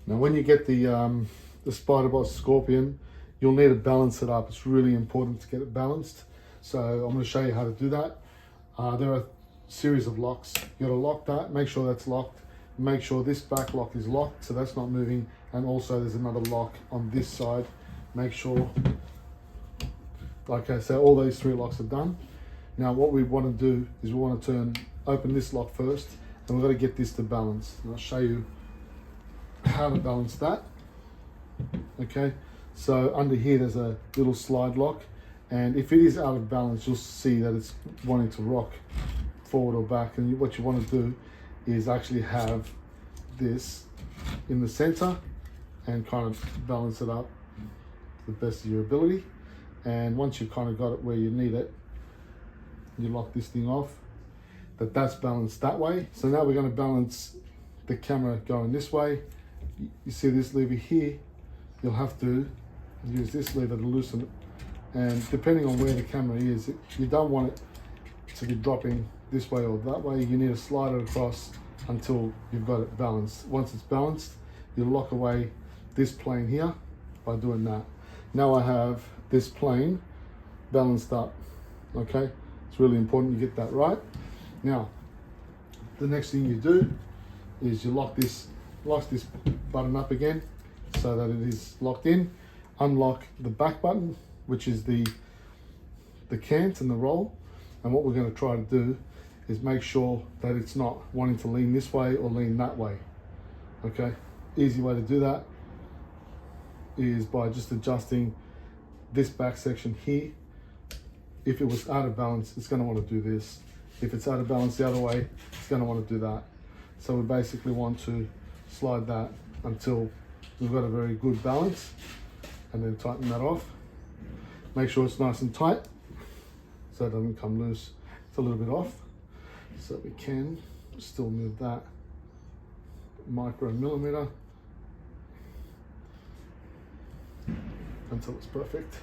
Now when you get the SpydaBot Scorpion, you'll need to balance it up. It's really important to get it balanced. So I'm going to show you how to do that. There are a series of locks. You got to lock that, make sure that's locked. Make sure this back lock is locked, so that's not moving. And also there's another lock on this side. Make sure, okay, so all these 3 locks are done. Now what we want to do is we want to open this lock first, and we've got to get this to balance. And I'll show you how to balance that. Okay, so under here there's a little slide lock, and if it is out of balance, you'll see that it's wanting to rock forward or back. And what you want to do is actually have this in the center and kind of balance it up to the best of your ability. And once you've kind of got it where you need it, you lock this thing off, that's balanced that way. So now we're going to balance the camera going this way. You see this lever here, you'll have to use this lever to loosen it. And depending on where the camera is, you don't want it to be dropping this way or that way. You need to slide it across until you've got it balanced. Once it's balanced, you lock away this plane here by doing that. Now I have this plane balanced up. Okay, it's really important you get that right. Now the next thing you do is you lock this button up again so that it is locked in. Unlock the back button, which is the cant and the roll. And what we're going to try to do is make sure that it's not wanting to lean this way or lean that way. Okay, easy way to do that is by just adjusting this back section here. If it was out of balance, it's going to want to do this. If it's out of balance the other way, it's going to want to do that. So we basically want to slide that until we've got a very good balance, and then tighten that off. Make sure it's nice and tight so it doesn't come loose. It's a little bit off, so we can still move that micromillimeter until it's perfect.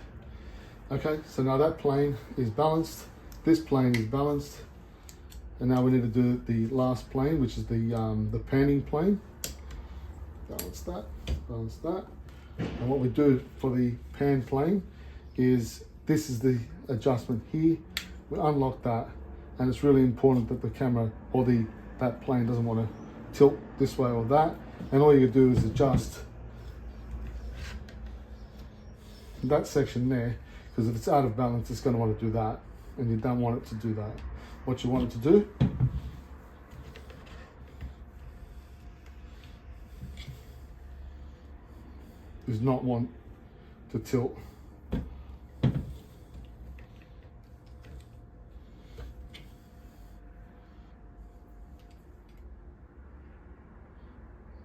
Okay, so now that plane is balanced, this plane is balanced, and now we need to do the last plane, which is the panning plane. Balance that, balance that. And what we do for the pan plane is, this is the adjustment here. We unlock that, and it's really important that the camera or that plane doesn't want to tilt this way or that. And all you do is adjust that section there, because if it's out of balance, it's going to want to do that, and you don't want it to do that. What you want it to do is not want to tilt.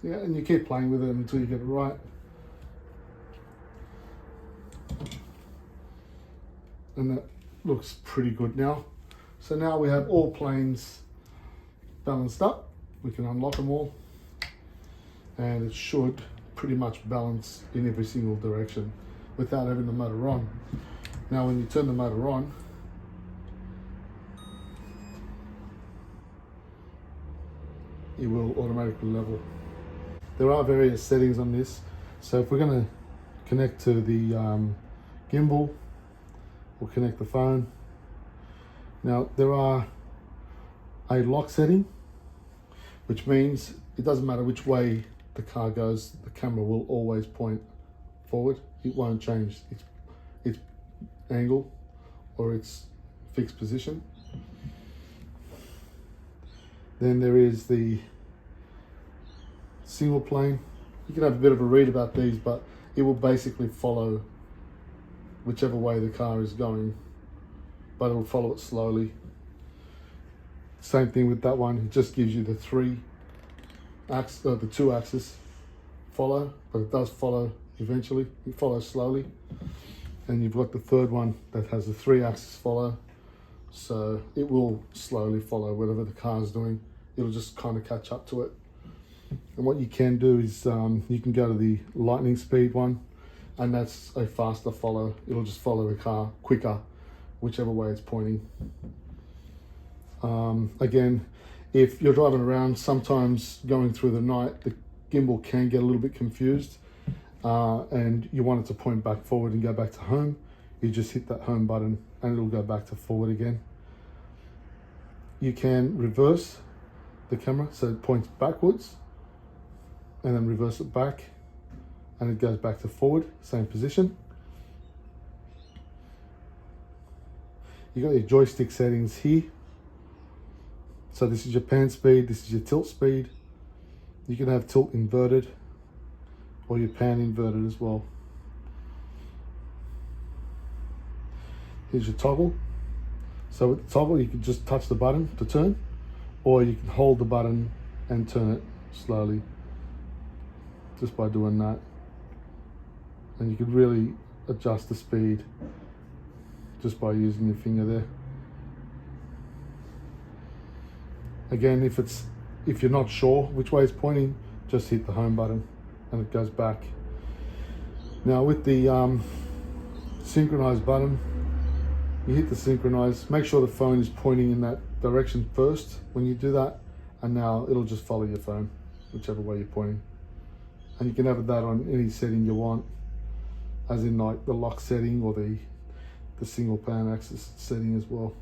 Yeah, and you keep playing with it until you get it right. And that looks pretty good now. So now we have all planes balanced up. We can unlock them all, and it should pretty much balance in every single direction without having the motor on. Now when you turn the motor on, it will automatically level. There are various settings on this. So if we're going to connect to the gimbal, we'll connect the phone. Now there are a lock setting, which means it doesn't matter which way the car goes, the camera will always point forward. It won't change its angle or its fixed position. Then there is the single plane. You can have a bit of a read about these, but it will basically follow whichever way the car is going, but it'll follow it slowly. Same thing with that one. It just gives you the the 2 axis follow, but it does follow eventually. It follows slowly. And you've got the third one that has the 3 axis follow, so it will slowly follow whatever the car is doing. It'll just kind of catch up to it. And what you can do is you can go to the lightning speed one, and that's a faster follow. It'll just follow the car quicker, whichever way it's pointing. Again, if you're driving around, sometimes going through the night, gimbal can get a little bit confused and you want it to point back forward and go back to home, you just hit that home button and it'll go back to forward again. You can reverse the camera so it points backwards and then reverse it back and it goes back to forward, same position. You got your joystick settings here. So this is your pan speed, this is your tilt speed. You can have tilt inverted or your pan inverted as well. Here's your toggle. So with the toggle, you can just touch the button to turn, or you can hold the button and turn it slowly, just by doing that. And you can really adjust the speed just by using your finger there. Again, if you're not sure which way it's pointing, just hit the home button and it goes back. Now with the synchronize button, you hit the synchronize, make sure the phone is pointing in that direction first when you do that, and now it'll just follow your phone, whichever way you're pointing. And you can have that on any setting you want, as in like the lock setting or the single pan axis setting as well.